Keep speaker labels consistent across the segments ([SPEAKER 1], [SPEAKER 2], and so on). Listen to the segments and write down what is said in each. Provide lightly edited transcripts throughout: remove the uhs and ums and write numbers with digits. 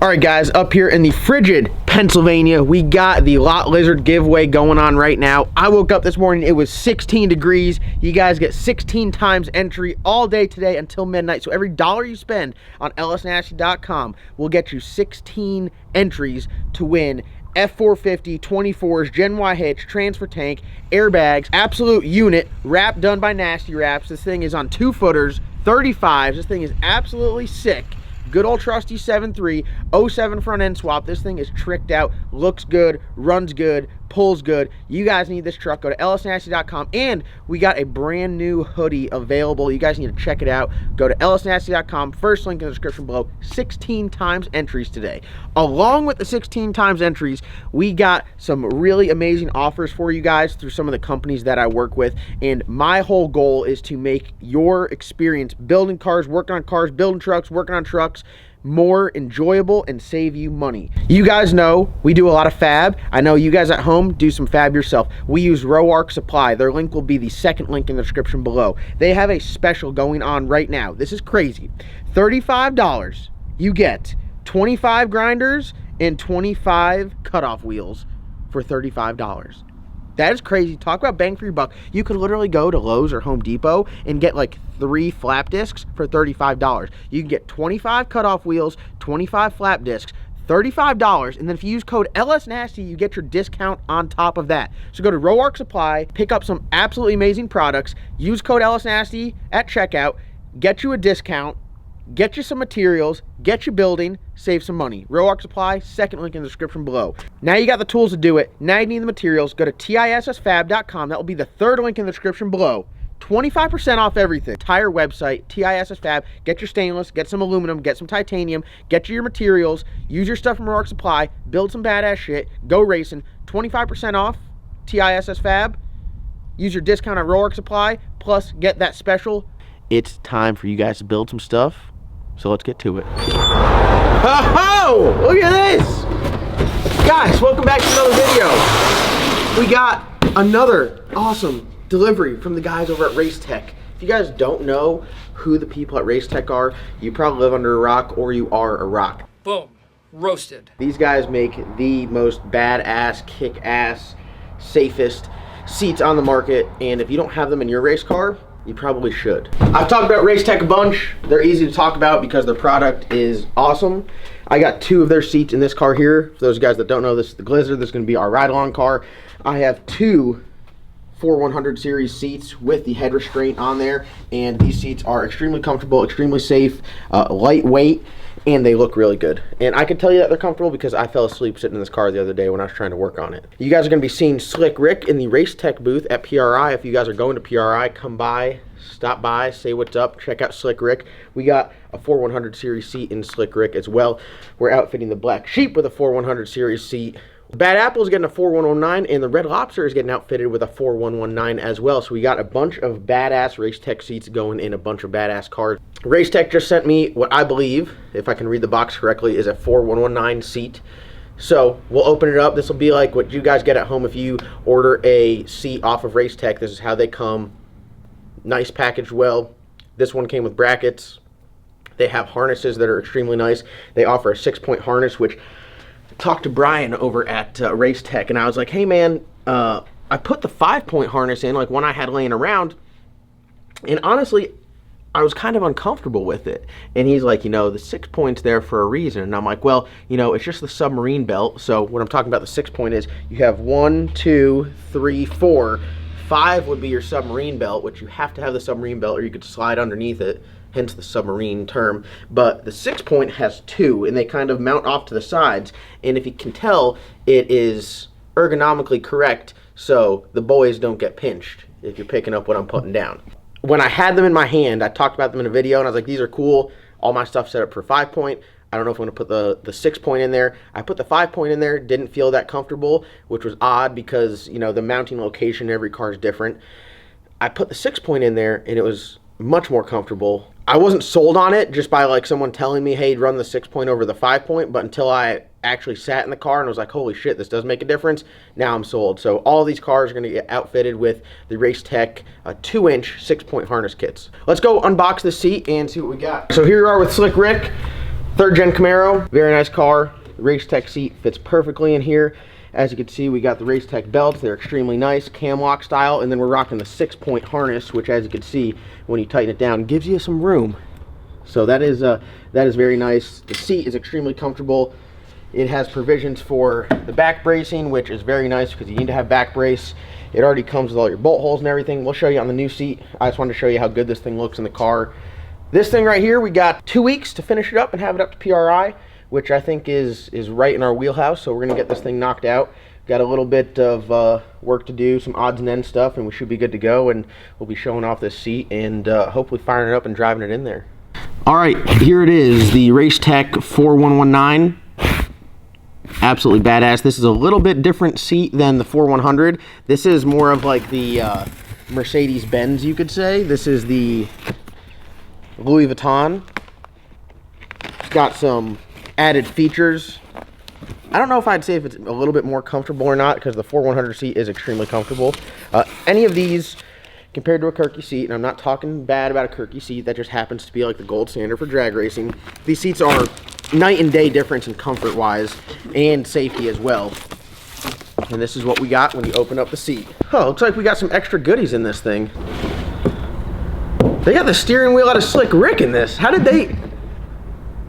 [SPEAKER 1] Alright guys, up here in the frigid Pennsylvania, we got the Lot Lizard giveaway going on right now. I woke up this morning, it was 16 degrees. You guys get 16 times entry all day today until midnight. So every dollar you spend on lsnasty.com will get you 16 entries to win F450, 24s, Gen Y hitch, transfer tank, airbags, absolute unit, wrap done by Nasty Wraps. This thing is on 2 footers, 35s. This thing is absolutely sick. Good old trusty 7.3, 07 front end swap. This thing is tricked out, looks good, runs good, pulls good. You guys need this truck. Go to lsnasty.com, and we got a brand new hoodie available. You guys need to check it out. Go to lsnasty.com, first link in the description below. 16 times entries today. Along with the 16 times entries, we got some really amazing offers for you guys through some of the companies that I work with, and my whole goal is to make your experience building cars, working on cars, building trucks, working on trucks more enjoyable and save you money. You guys know we do a lot of fab. I know you guys at home do some fab yourself. We use Roark Supply. Their link will be the second link in the description below. They have a special going on right now. This is crazy. $35, you get 25 grinders and 25 cutoff wheels for $35. That is crazy. Talk about bang for your buck. You could literally go to Lowe's or Home Depot and get like 3 flap discs for $35. You can get 25 cutoff wheels, 25 flap discs, $35, and then if you use code LSNasty, you get your discount on top of that. So go to Roark Supply, pick up some absolutely amazing products, use code LSNasty at checkout, get you a discount, get you some materials, get you building, save some money. Roark Supply, second link in the description below. Now you got the tools to do it. Now you need the materials. Go to tissfab.com. That will be the third link in the description below. 25% off everything. Entire website, TISSFab. Get your stainless, get some aluminum, get some titanium, get you your materials, use your stuff from Roark Supply, build some badass shit, go racing. 25% off, TISSFab. Use your discount on Roark Supply, plus get that special. It's time for you guys to build some stuff. So let's get to it. Oh, look at this. Guys, welcome back to another video. We got another awesome delivery from the guys over at Racetech. If you guys don't know who the people at Racetech are, you probably live under a rock or you are a rock.
[SPEAKER 2] Boom, roasted.
[SPEAKER 1] These guys make the most badass, kick-ass, safest seats on the market, and if you don't have them in your race car, you probably should. I've talked about Racetech a bunch. They're easy to talk about because their product is awesome. I got 2 of their seats in this car here. For those guys that don't know, this is the Glizzard. This is going to be our ride-along car. I have 2 4100 series seats with the head restraint on there, and these seats are extremely comfortable, extremely safe, lightweight, and they look really good. And I can tell you that they're comfortable because I fell asleep sitting in this car the other day when I was trying to work on it. You guys are going to be seeing Slick Rick in the Racetech booth at PRI. If you guys are going to PRI, come by, stop by, say what's up, check out Slick Rick. We got a 4100 series seat in Slick Rick as well. We're outfitting the Black Sheep with a 4100 series seat. The Bad Apple is getting a 4119, and the Red Lobster is getting outfitted with a 4119 as well. So we got a bunch of badass Racetech seats going in a bunch of badass cars. Racetech just sent me what I believe, if I can read the box correctly, is a 4119 seat. So we'll open it up. This will be like what you guys get at home if you order a seat off of Racetech. This is how they come. Nice packaged well. This one came with brackets. They have harnesses that are extremely nice. They offer a 6-point harness, which talked to Brian over at Racetech, and I was like, hey man, I put the 5-point harness in, like one I had laying around, and honestly I was kind of uncomfortable with it. And he's like, you know, the 6 point's there for a reason. And I'm like, well, you know, it's just the submarine belt. So what I'm talking about, the 6 point is you have 1, 2, 3, 4, 5 would be your submarine belt, which you have to have the submarine belt or you could slide underneath it, hence the submarine term. But the 6 point has 2, and they kind of mount off to the sides. And if you can tell, it is ergonomically correct so the boys don't get pinched if you're picking up what I'm putting down. When I had them in my hand, I talked about them in a video, and I was like, these are cool. All my stuff set up for 5 point. I don't know if I'm going to put the 6 point in there. I put the 5 point in there, didn't feel that comfortable, which was odd because, you know, the mounting location in every car is different. I put the 6 point in there, and it was much more comfortable. I wasn't sold on it just by like someone telling me, hey, run the 6 point over the 5 point, but until I actually sat in the car and was like, holy shit, this does make a difference, now I'm sold. So all of these cars are going to get outfitted with the Racetech 2-inch 6-point harness kits. Let's go unbox the seat and see what we got. So here we are with Slick Rick. 3rd gen Camaro, very nice car. The Racetech seat fits perfectly in here. As you can see, we got the Racetech belts. They're extremely nice, cam lock style, and then we're rocking the 6-point harness, which, as you can see, when you tighten it down, gives you some room. So that is very nice. The seat is extremely comfortable. It has provisions for the back bracing, which is very nice because you need to have back brace. It already comes with all your bolt holes and everything. We'll show you on the new seat. I just wanted to show you how good this thing looks in the car. This thing right here, we got 2 weeks to finish it up and have it up to PRI, which I think is right in our wheelhouse. So we're gonna get this thing knocked out. Got a little bit of work to do, some odds and ends stuff, and we should be good to go. And we'll be showing off this seat and hopefully firing it up and driving it in there. All right, here it is, the Racetech 4119. Absolutely badass. This is a little bit different seat than the 4100. This is more of like the Mercedes-Benz, you could say. This is the Louis Vuitton. It's got some added features. I don't know if I'd say if it's a little bit more comfortable or not, because the 4100 seat is extremely comfortable. Any of these compared to a Kirky seat, and I'm not talking bad about a Kirky seat, that just happens to be like the gold standard for drag racing. These seats are night and day difference in comfort wise and safety as well. And this is what we got when you open up the seat. Oh, looks like we got some extra goodies in this thing. They got the steering wheel out of Slick Rick in this. How did they?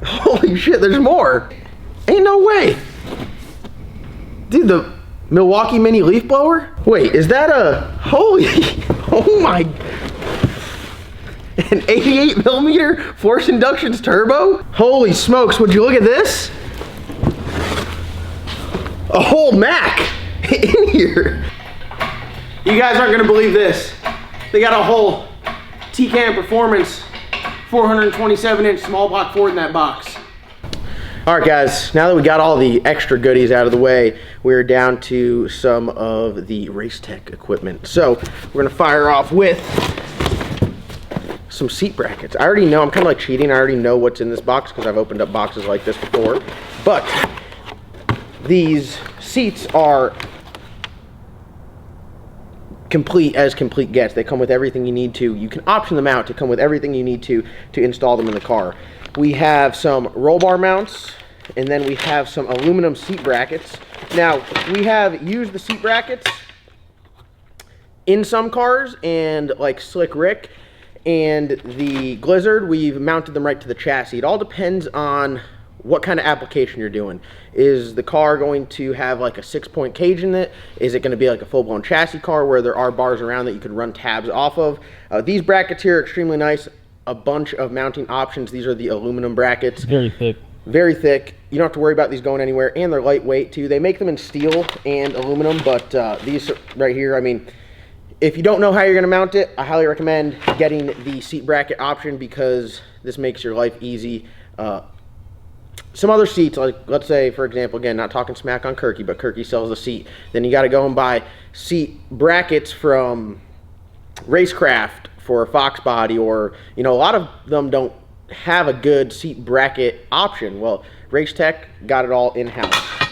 [SPEAKER 1] Holy shit, there's more. Ain't no way. Dude, the Milwaukee Mini leaf blower? Wait, is that a, holy, oh my, an 88 millimeter force inductions turbo? Holy smokes, would you look at this? A whole Mac in here. You guys aren't gonna believe this. They got a whole T-Can Performance 427-inch small block Ford in that box. All right, guys, now that we got all the extra goodies out of the way, we're down to some of the Racetech equipment. So we're gonna fire off with some seat brackets. I already know, I'm kind of like cheating, I already know what's in this box because I've opened up boxes like this before. But these seats are complete as complete gets. They come with everything you need to. You can option them out to come with everything you need to install them in the car. We have some roll bar mounts, and then we have some aluminum seat brackets. Now, we have used the seat brackets in some cars, and like Slick Rick and the Glizzard, we've mounted them right to the chassis. It all depends on what kind of application you're doing. Is the car going to have like a 6-point cage in it? Is it going to be like a full-blown chassis car where there are bars around that you could run tabs off of? These brackets here are extremely nice. A bunch of mounting options. These are the aluminum brackets.
[SPEAKER 2] Very thick.
[SPEAKER 1] Very thick. You don't have to worry about these going anywhere, and they're lightweight too. They make them in steel and aluminum, but these right here, I mean, if you don't know how you're going to mount it, I highly recommend getting the seat bracket option because this makes your life easy. Some other seats, like let's say, for example, again, not talking smack on Kirky, but Kirky sells a seat. Then you got to go and buy seat brackets from Racecraft for a Fox body, or, you know, a lot of them don't have a good seat bracket option. Well, Racetech got it all in-house.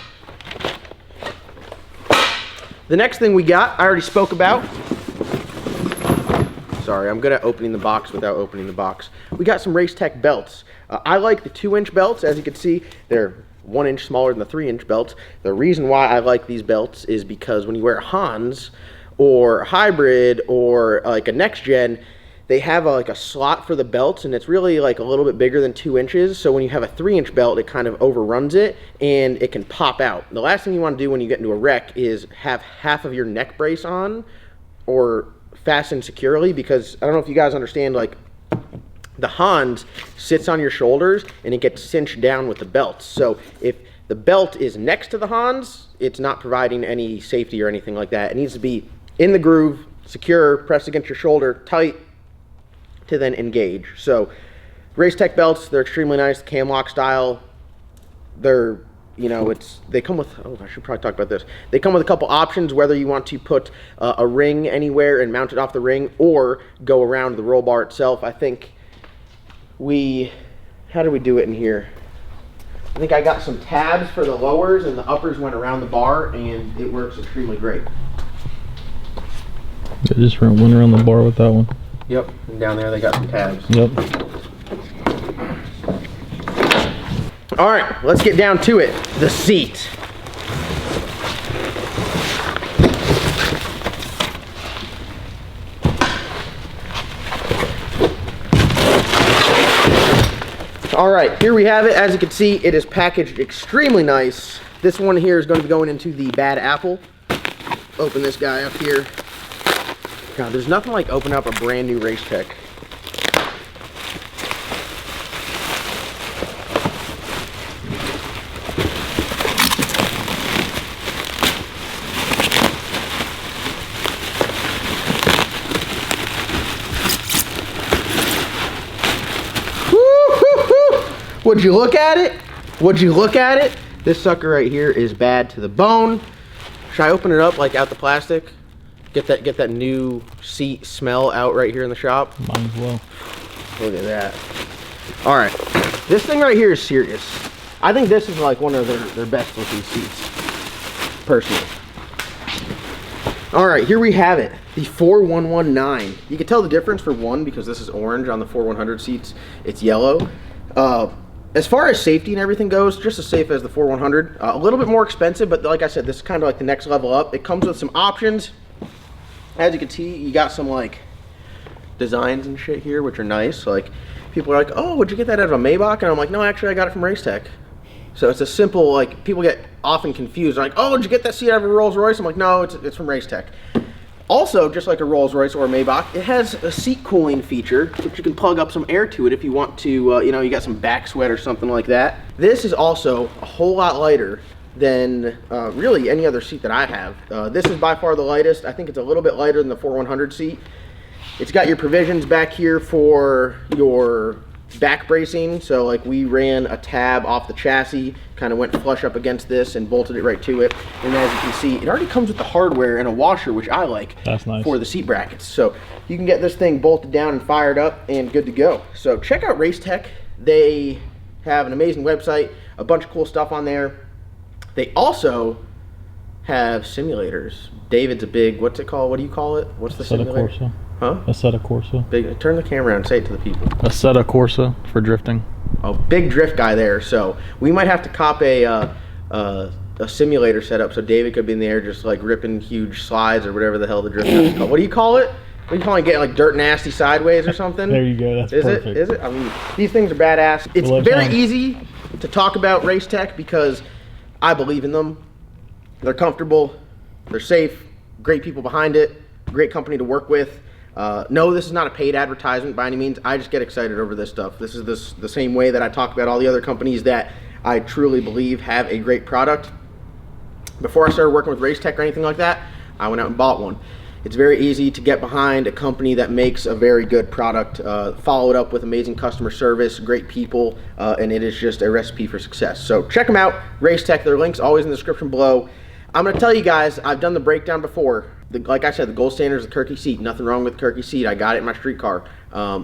[SPEAKER 1] The next thing we got, I already spoke about. Sorry, I'm good at opening the box without opening the box. We got some Racetech belts. I like the 2-inch belts. As you can see, they're 1 inch smaller than the 3-inch belts. The reason why I like these belts is because when you wear Hans or hybrid or like a next gen, they have like a slot for the belts, and it's really like a little bit bigger than 2 inches. So when you have a 3-inch belt, it kind of overruns it and it can pop out. The last thing you want to do when you get into a wreck is have half of your neck brace on or fastened securely, because I don't know if you guys understand, like the Hans sits on your shoulders and it gets cinched down with the belts. So if the belt is next to the Hans, it's not providing any safety or anything like that. It needs to be in the groove, secure, pressed against your shoulder, tight, to then engage. So Racetech belts, they're extremely nice, cam lock style. They're, you know, they come with, oh, I should probably talk about this. They come with a couple options, whether you want to put a ring anywhere and mount it off the ring, or go around the roll bar itself. I think how do we do it in here? I think I got some tabs for the lowers, and the uppers went around the bar, and it works extremely great.
[SPEAKER 2] I just went around the bar with that one.
[SPEAKER 1] Yep, and down there they got some tabs.
[SPEAKER 2] Yep.
[SPEAKER 1] All right, let's get down to it. The seat. All right, here we have it. As you can see, it is packaged extremely nice. This one here is going to be going into the bad apple. Open this guy up here. God, there's nothing like opening up a brand new Racetech. Would you look at it? Would you look at it? This sucker right here is bad to the bone. Should I open it up like out the plastic? Get that new seat smell out right here in the shop?
[SPEAKER 2] Might as well.
[SPEAKER 1] Look at that. All right, this thing right here is serious. I think this is like one of their best looking seats, personally. All right, here we have it, the 4119. You can tell the difference for one because this is orange on the 4100 seats. It's yellow. As far as safety and everything goes, just as safe as the 4100. A little bit more expensive, but like I said, this is kind of like the next level up. It comes with some options. As you can see, you got some like designs and shit here, which are nice. Like people are like, "Oh, would you get that out of a Maybach?" And I'm like, "No, actually, I got it from Racetech." So it's a simple, like, people get often confused. They're like, "Oh, did you get that seat out of a Rolls Royce?" I'm like, "No, it's from Racetech." Also, just like a Rolls Royce or a Maybach, it has a seat cooling feature, which you can plug up some air to it if you want to, you know, you got some back sweat or something like that. This is also a whole lot lighter than really any other seat that I have. This is by far the lightest. I think it's a little bit lighter than the 4100 seat. It's got your provisions back here for your back bracing. So like we ran a tab off the chassis, kind of went flush up against this and bolted it right to it. And as you can see, it already comes with the hardware and a washer, which I like.
[SPEAKER 2] That's nice. For
[SPEAKER 1] the seat brackets. So you can get this thing bolted down and fired up and good to go. So check out Racetech. They have an amazing website, a bunch of cool stuff on there. They also have simulators. David's a big, what's it called? What do you call it? What's the simulator?
[SPEAKER 2] Corsa.
[SPEAKER 1] Huh?
[SPEAKER 2] Assetto Corsa.
[SPEAKER 1] Big. Turn the camera around and say it to the people.
[SPEAKER 2] Assetto Corsa for drifting.
[SPEAKER 1] Oh, big drift guy there. So we might have to cop a simulator setup so David could be in the air just like ripping huge slides or whatever the hell the drift is called. What do you call it? What do you call it? Getting like dirt nasty sideways or something?
[SPEAKER 2] There you go. That's perfect.
[SPEAKER 1] Is it? I mean, these things are badass. It's very easy to talk about Racetech because I believe in them. They're comfortable. They're safe. Great people behind it. Great company to work with. No, this is not a paid advertisement by any means. I just get excited over this stuff. This is the same way that I talk about all the other companies that I truly believe have a great product. Before I started working with Racetech or anything like that, I went out and bought one. It's very easy to get behind a company that makes a very good product, follow it up with amazing customer service, great people, and it is just a recipe for success. So check them out, Racetech. Their link's always in the description below. I'm going to tell you guys, I've done the breakdown before. Like I said, the gold standard is the Kirky seat. Nothing wrong with the Kirky seat. I got it in my street car.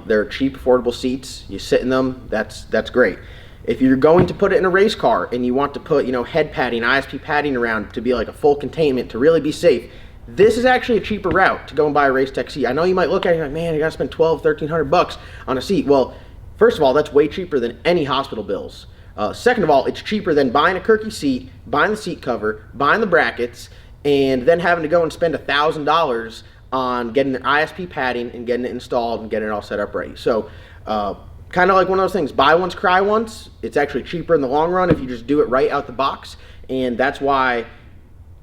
[SPEAKER 1] They're cheap, affordable seats. You sit in them. That's great. If you're going to put it in a race car and you want to put, you know, head padding, ISP padding around to be like a full containment to really be safe, this is actually a cheaper route to go and buy a Racetech seat. I know you might look at it like, man, you got to spend $1,200, $1,300 on a seat. Well, first of all, that's way cheaper than any hospital bills. Second of all, it's cheaper than buying a Kirky seat, buying the seat cover, buying the brackets, and then having to go and spend $1,000 on getting the ISP padding and getting it installed and getting it all set up right. So kind of like one of those things, buy once, cry once. It's actually cheaper in the long run if you just do it right out the box. And that's why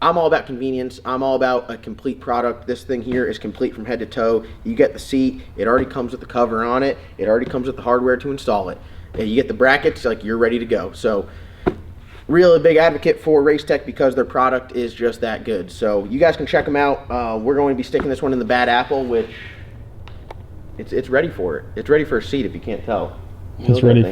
[SPEAKER 1] I'm all about convenience. I'm all about a complete product. This thing here is complete from head to toe. You get the seat. It already comes with the cover on it. It already comes with the hardware to install it. And you get the brackets, like you're ready to go. So really big advocate for Racetech because their product is just that good. So you guys can check them out. We're going to be sticking this one in the bad apple, which it's ready for it. It's ready for a seat if you can't tell.
[SPEAKER 2] It's ready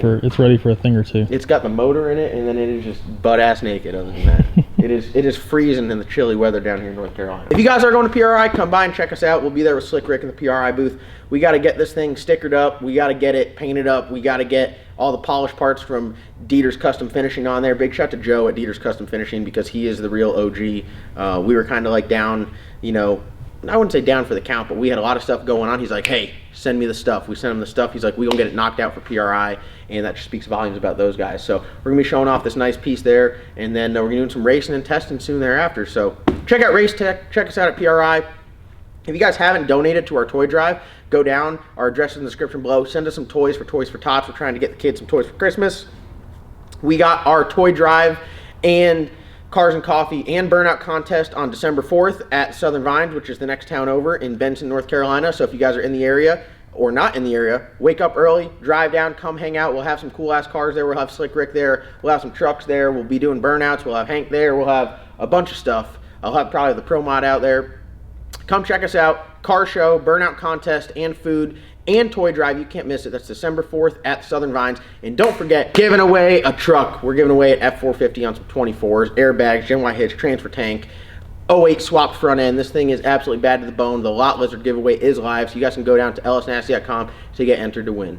[SPEAKER 2] for a thing or two.
[SPEAKER 1] It's got the motor in it, and then it is just butt ass naked. Other than that, it is freezing in the chilly weather down here in North Carolina. If you guys are going to PRI, come by and check us out. We'll be there with Slick Rick in the PRI booth. We got to get this thing stickered up. We got to get it painted up. We got to get all the polished parts from Dieter's Custom Finishing on there. Big shout to Joe at Dieter's Custom Finishing because he is the real OG. We were kind of like down, you know, I wouldn't say down for the count, but we had a lot of stuff going on. He's like, hey, send me the stuff. We sent him the stuff. He's like, we gonna get it knocked out for PRI, and that just speaks volumes about those guys. So we're gonna be showing off this nice piece there, and then we're gonna do some racing and testing soon thereafter. So check out Racetech, check us out at PRI. If you guys haven't donated to our toy drive, go down. Our address is in the description below. Send us some toys for Tots. We're trying to get the kids some toys for Christmas. We got our toy drive and Cars and Coffee and Burnout contest on December 4th at Southern Vines, which is the next town over in Benson, North Carolina. So if you guys are in the area or not in the area, wake up early, drive down, come hang out. We'll have some cool ass cars there. We'll have Slick Rick there. We'll have some trucks there. We'll be doing burnouts. We'll have Hank there. We'll have a bunch of stuff. I'll have probably the Pro Mod out there. Come check us out. Car show, burnout contest, and food, and toy drive. You can't miss it. That's December 4th at Southern Vines. And don't forget, giving away a truck. We're giving away an F450 on some 24s, airbags, Gen Y hitch, transfer tank, 08 swapped front end. This thing is absolutely bad to the bone. The Lot Lizard giveaway is live, so you guys can go down to lsnasty.com to get entered to win.